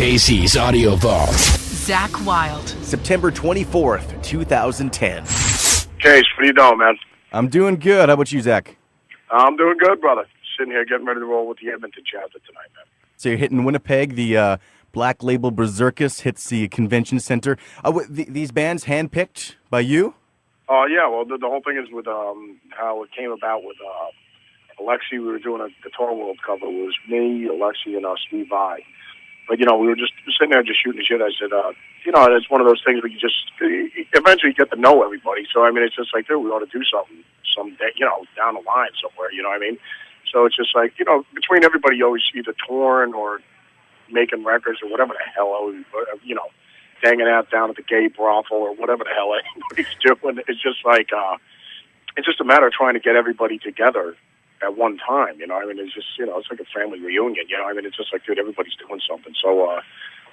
Casey's Audio Vault. Zakk Wylde. September 24th, 2010. Case, what are you doing, man? I'm doing good. How about you, Zach? I'm doing good, brother. Sitting here getting ready to roll with the Untitled Chapter tonight, man. So you're hitting Winnipeg. The Black Label Berserkus hits the convention center. These bands handpicked by you? Yeah, well, the whole thing is with how it came about with Alexi. We were doing a Guitar World cover. It was me, Alexi, and Steve Vai. But, we were just sitting there just shooting the shit. I said, it's one of those things where you just eventually get to know everybody. So, it's just like, dude, we ought to do something someday, down the line somewhere, you know what I mean? So it's just like, between everybody always either touring or making records or whatever the hell, hanging out down at the gay brothel or whatever the hell anybody's doing. It's just like, it's just a matter of trying to get everybody together at one time, it's just, it's like a family reunion, it's just like, dude, everybody's doing something. So,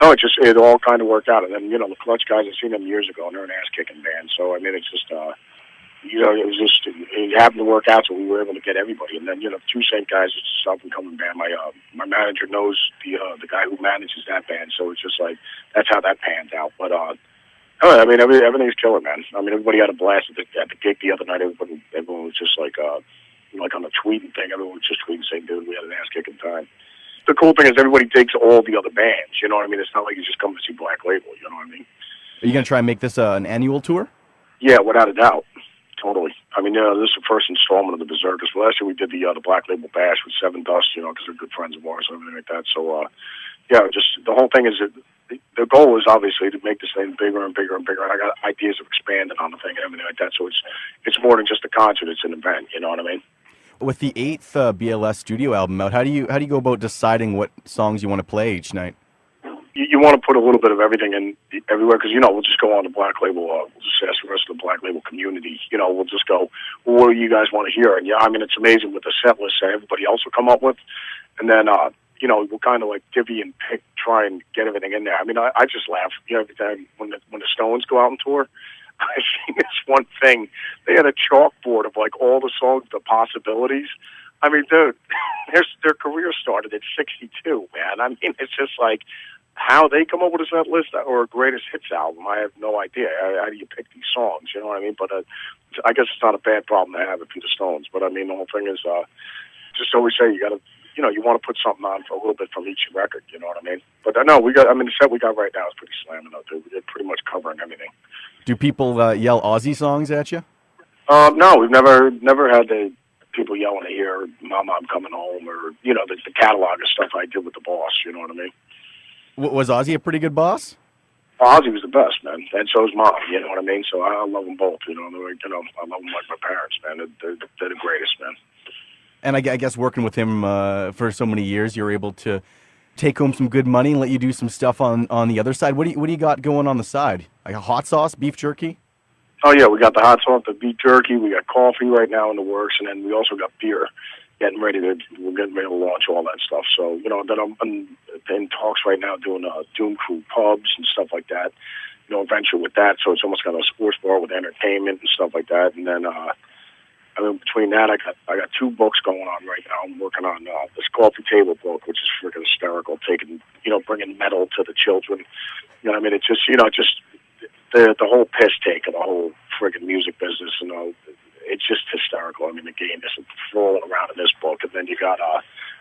it all kind of worked out. And then, the Clutch guys, I've seen them years ago, and they're an ass-kicking band. So, it's just, it happened to work out, so we were able to get everybody. And then, Two Saint guys, it's a up-and-coming band. My manager knows the guy who manages that band, so it's just like, that's how that panned out. But, everything's killer, man. Everybody had a blast at the gig the other night. Everyone was just like on the tweeting thing, everyone was just tweeting saying, dude, we had an ass-kicking time. The cool thing is everybody digs all the other bands, It's not like you just come to see Black Label, Are you going to try and make this an annual tour? Yeah, without a doubt. Totally. This is the first installment of the Berserkers. Last year we did the Black Label Bash with Seven Dust, because they're good friends of ours and everything like that. So, just the whole thing is that the goal is obviously to make this thing bigger and bigger and bigger. And I got ideas of expanding on the thing and everything like that. So it's more than just a concert; it's an event. You know what I mean? With the 8th BLS studio album out, how do you go about deciding what songs you want to play each night? You want to put a little bit of everything in everywhere because, we'll just go on the Black Label, we'll just ask the rest of the Black Label community, we'll just go, well, what do you guys want to hear? And it's amazing with the set list that everybody else will come up with. And then, we'll kind of like divvy and pick, try and get everything in there. I just laugh, every time when the Stones go out on tour. I've seen this one thing. They had a chalkboard of like all the songs, the possibilities. Dude, their career started at 62, man. It's just like how they come up with a set list or a greatest hits album. I have no idea. How do you pick these songs? You know what I mean? But I guess it's not a bad problem to have if you're the Stones. But the whole thing is just always say you got to. You want to put something on for a little bit from each record, you know what I mean? But no, the set we got right now is pretty slamming out there. We're pretty much covering everything. Do people yell Aussie songs at you? No, we've never had the people yelling to hear "Mama, I'm coming home" or the catalog of stuff I did with the boss. You know what I mean? Was Ozzy a pretty good boss? Ozzy was the best, man, and so is Mom. You know what I mean? So I love them both. I love them like my parents, man. They're the greatest, man. And I guess working with him for so many years, you're able to take home some good money and let you do some stuff on the other side. What do you got going on the side? Like a hot sauce, beef jerky? Oh yeah, we got the hot sauce, the beef jerky. We got coffee right now in the works, and then we also got beer. We're getting ready to launch all that stuff. So then I'm in talks right now doing Doom Crew pubs and stuff like that. Venture with that. So it's almost got a sports bar with entertainment and stuff like that. And then between that, I got 2 books going on right now. I'm working on this coffee table book, which is freaking hysterical. Bringing metal to the children. It's just the whole piss take of the whole friggin' music business. It's just hysterical. The game is rolling around in this book, and then you got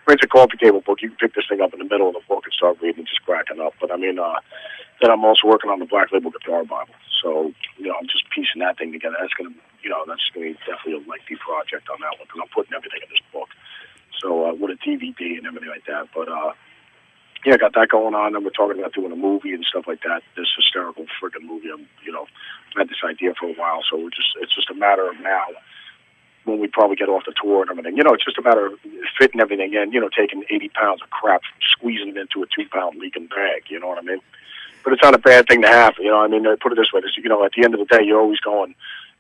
it's a coffee table book. You can pick this thing up in the middle of the book and start reading, just cracking up. But then I'm also working on the Black Label Guitar Bible. So I'm just piecing that thing together. That's gonna be definitely a lengthy project on that one because I'm putting everything in this book. So with a DVD and everything like that. But I got that going on. And we're talking about doing a movie and stuff like that. This hysterical friggin' movie. I had this idea for a while, so it's just a matter of now when we probably get off the tour and everything. It's just a matter of fitting everything in. Taking 80 pounds of crap, squeezing it into a 2-pound leaking bag. You know what I mean? But it's not a bad thing to have. Put it this way. At the end of the day, you're always going.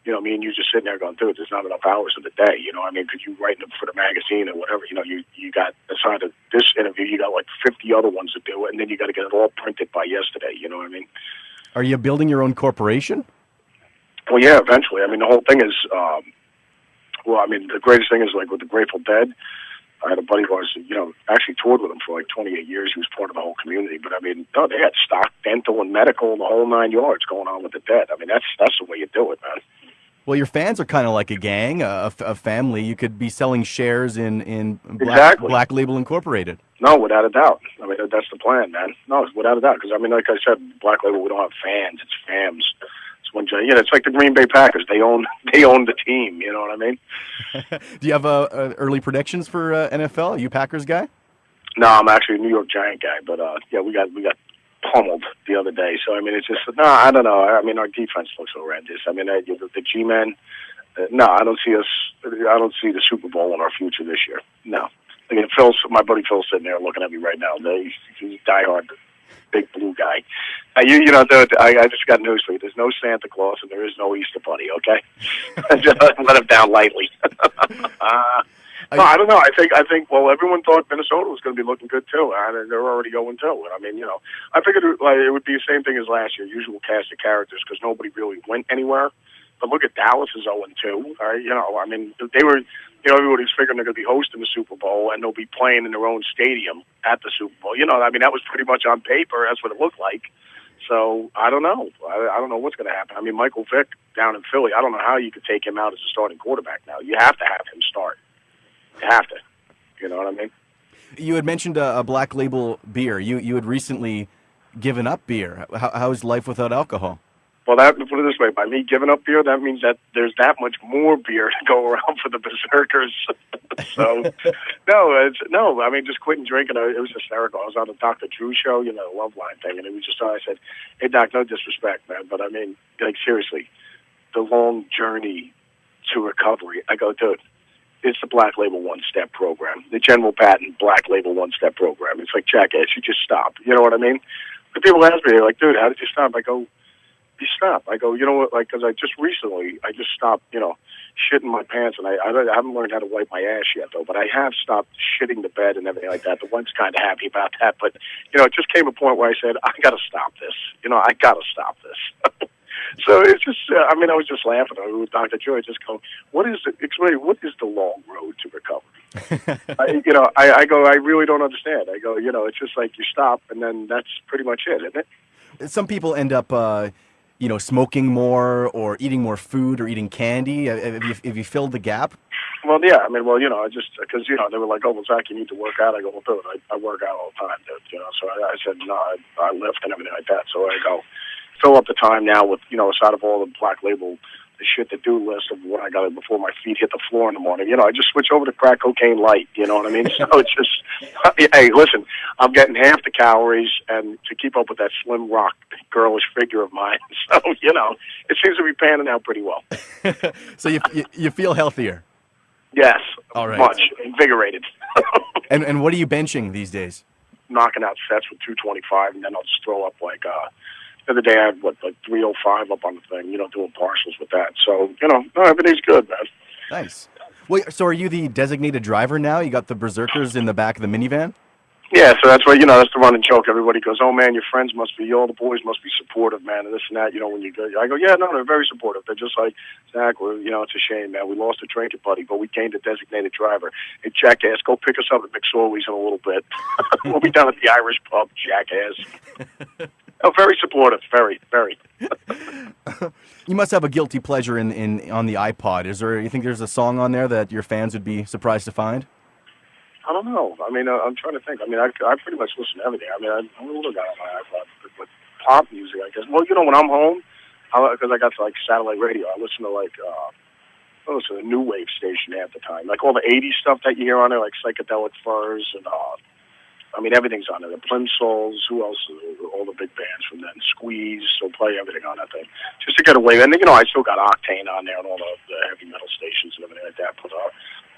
Me and you just sitting there going, dude, there's not enough hours in the day. Because you write for the magazine or whatever. You got aside of this interview, you got like 50 other ones to do, and then you got to get it all printed by yesterday. You know what I mean? Are you building your own corporation? Well, yeah, eventually. The whole thing is, the greatest thing is like with the Grateful Dead. I had a buddy who was, actually toured with him for like 28 years. He was part of the whole community. But I mean, no, they had stock, dental, and medical, the whole 9 yards going on with the Dead. I mean, that's the way you do it, man. Well, your fans are kind of like a gang, a family. You could be selling shares in Exactly. Black Label Incorporated. No, without a doubt. I mean, that's the plan, man. No, without a doubt. Because I mean, like I said, Black Label, we don't have fans; it's fams. It's one. It's like the Green Bay Packers. They own the team. You know what I mean? Do you have early predictions for NFL? Are you Packers guy? No, I'm actually a New York Giant guy. But yeah, we got pummeled the other day. So I mean, it's just I don't know. I mean, our defense looks horrendous. I mean, the G-men. No, I don't see us. I don't see the Super Bowl in our future this year. No. I mean, my buddy Phil's sitting there looking at me right now. He's a diehard big blue guy. Dude, I just got news for you. There's no Santa Claus and there is no Easter Bunny. Okay, just let him down lightly. No, I don't know. I think. Well, everyone thought Minnesota was going to be looking good too, and they're already going too. I mean, I figured it would be the same thing as last year. Usual cast of characters because nobody really went anywhere. But look at Dallas is 0-2. I mean, they were. Everybody's figuring they're going to be hosting the Super Bowl and they'll be playing in their own stadium at the Super Bowl. I mean, that was pretty much on paper. That's what it looked like. So I don't know. I don't know what's going to happen. I mean, Michael Vick down in Philly. I don't know how you could take him out as a starting quarterback now. You have to have him start. You have to. You know what I mean? You had mentioned a Black Label beer. You had recently given up beer. How is life without alcohol? Well, put it this way: by me giving up beer, that means that there's that much more beer to go around for the berserkers. So, no. I mean, just quitting drinking. It was hysterical. I was on the Dr. Drew show, the Love Line thing, and it was just. I said, "Hey, Doc, no disrespect, man, but I mean, like seriously, the long journey to recovery." I go, dude. It's the Black Label one-step program, the General Patton Black Label one-step program. It's like jackass. You just stop. You know what I mean? But people ask me, they're like, dude, how did you stop? I go, you stop. I go, you know what? Like, because I just stopped, shitting my pants, and I haven't learned how to wipe my ass yet, though. But I have stopped shitting the bed and everything like that. The wife's kind of happy about that. But it just came a point where I said, I got to stop this. I got to stop this. So it's just, I was just laughing with Dr. Joy, just going, what is the long road to recovery? I go, I really don't understand. I go, it's just like you stop, and then that's pretty much it, isn't it? Some people end up, smoking more or eating more food or eating candy. Have you filled the gap? Well, yeah. I just, because, they were like, oh, well, Zakk, you need to work out. I go, well, dude, I work out all the time, dude, So I said, no, I lift and everything like that. So I go, fill up the time now with, aside of all the Black Label, the shit to-do list of what I got before my feet hit the floor in the morning. I just switch over to crack cocaine light, you know what I mean? So it's just, hey, listen, I'm getting half the calories and to keep up with that slim rock girlish figure of mine. So, it seems to be panning out pretty well. So you feel healthier? Yes, all right. Much. Invigorated. And what are you benching these days? Knocking out sets with 225, and then I'll just throw up like, the other day I had, 305 up on the thing, doing partials with that. So, everything's good, man. Nice. Wait, so are you the designated driver now? You got the berserkers in the back of the minivan? Yeah, so that's why, that's the running joke. Everybody goes, oh, man, your friends must be, all the boys must be supportive, man, and this and that, when you go. I go, yeah, no, they're very supportive. They're just like, Zakk, it's a shame, man. We lost a drinking buddy, but we gained a designated driver. Hey, jackass, go pick us up at McSorley's in a little bit. We'll be down at the Irish pub, jackass. Oh, very supportive. Very, very. You must have a guilty pleasure in on the iPod. You think there's a song on there that your fans would be surprised to find? I don't know. I'm trying to think. I pretty much listen to everything. I'm a little guy on my iPod with pop music, I guess. Well, when I'm home, because I got satellite radio, I listen to the new wave station at the time, like all the '80s stuff that you hear on there, like Psychedelic Furs and everything's on there. The Plimsolls, who else? All the big bands from then. Squeeze, so play everything on that thing. Just to get away. And, I still got Octane on there and all the heavy metal stations and everything like that. But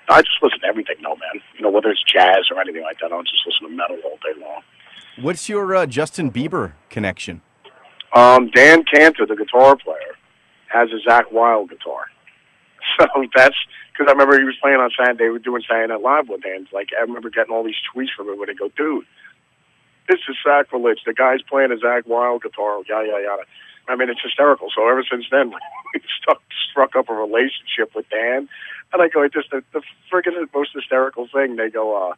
I just listen to everything now, man. Whether it's jazz or anything like that, I'll just listen to metal all day long. What's your Justin Bieber connection? Dan Cantor, the guitar player, has a Zakk Wylde guitar. So that's... Because I remember he was playing on Saturday, they were doing Saturday Night Live with him. I remember getting all these tweets from him where they go, dude, this is sacrilege. The guy's playing a Zakk Wylde guitar, yada, yada, yada. I mean, it's hysterical. So ever since then, we struck up a relationship with Dan. And I go, it's just the friggin' most hysterical thing. They go,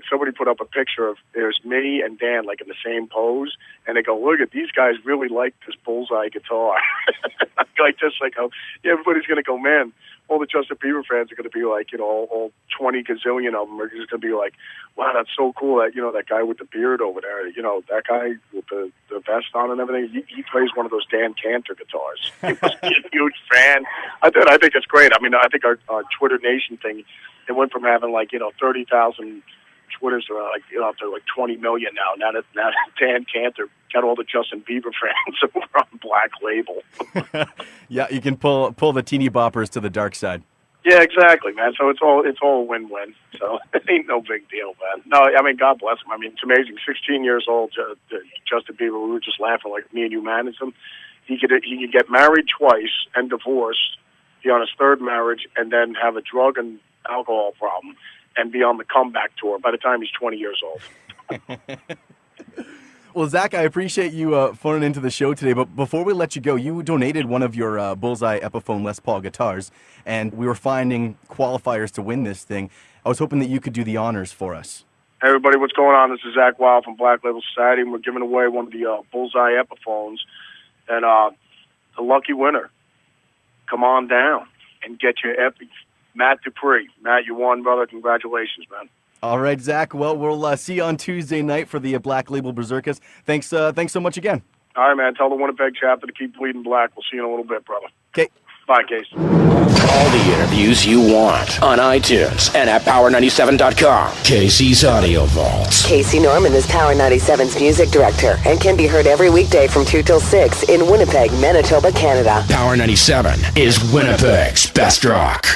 somebody put up a picture of, there's me and Dan, like, in the same pose. And they go, look at these guys really like this Bullseye guitar. Yeah, everybody's going to go, man, all the Justin Bieber fans are going to be like, all 20 gazillion of them are just going to be like, wow, that's so cool that, that guy with the beard over there, that guy with the vest on and everything, he plays one of those Dan Cantor guitars. He must be a huge fan. I think it's great. I mean, I think our Twitter Nation thing, it went from having 30,000 Twitters to up to 20 million now. Now that Dan Cantor got all the Justin Bieber fans over on Black Label. Yeah, you can pull the teeny boppers to the dark side. Yeah, exactly, man. So it's all a win-win. So it ain't no big deal, man. No, I mean, God bless him. I mean, it's amazing. 16 years old, Justin Bieber. We were just laughing like me and you managed him. He could get married twice and divorced, be on his third marriage, and then have a drug and alcohol problem, and be on the comeback tour by the time he's 20 years old. Well, Zakk, I appreciate you phoning into the show today, but before we let you go, you donated one of your Bullseye Epiphone Les Paul guitars, and we were finding qualifiers to win this thing. I was hoping that you could do the honors for us. Hey, everybody, what's going on? This is Zakk Wylde from Black Label Society, and we're giving away one of the Bullseye Epiphones, and the lucky winner, come on down and get your Epi. Matt Dupree. Matt, you won, brother. Congratulations, man. All right, Zakk. Well, we'll see you on Tuesday night for the Black Label Berserkers. Thanks so much again. All right, man. Tell the Winnipeg chapter to keep bleeding black. We'll see you in a little bit, brother. Okay. Bye, Case. All the interviews you want on iTunes and at Power97.com. Casey's Audio Vault. Casey Norman is Power 97's music director and can be heard every weekday from 2 till 6 in Winnipeg, Manitoba, Canada. Power 97 is Winnipeg's best rock.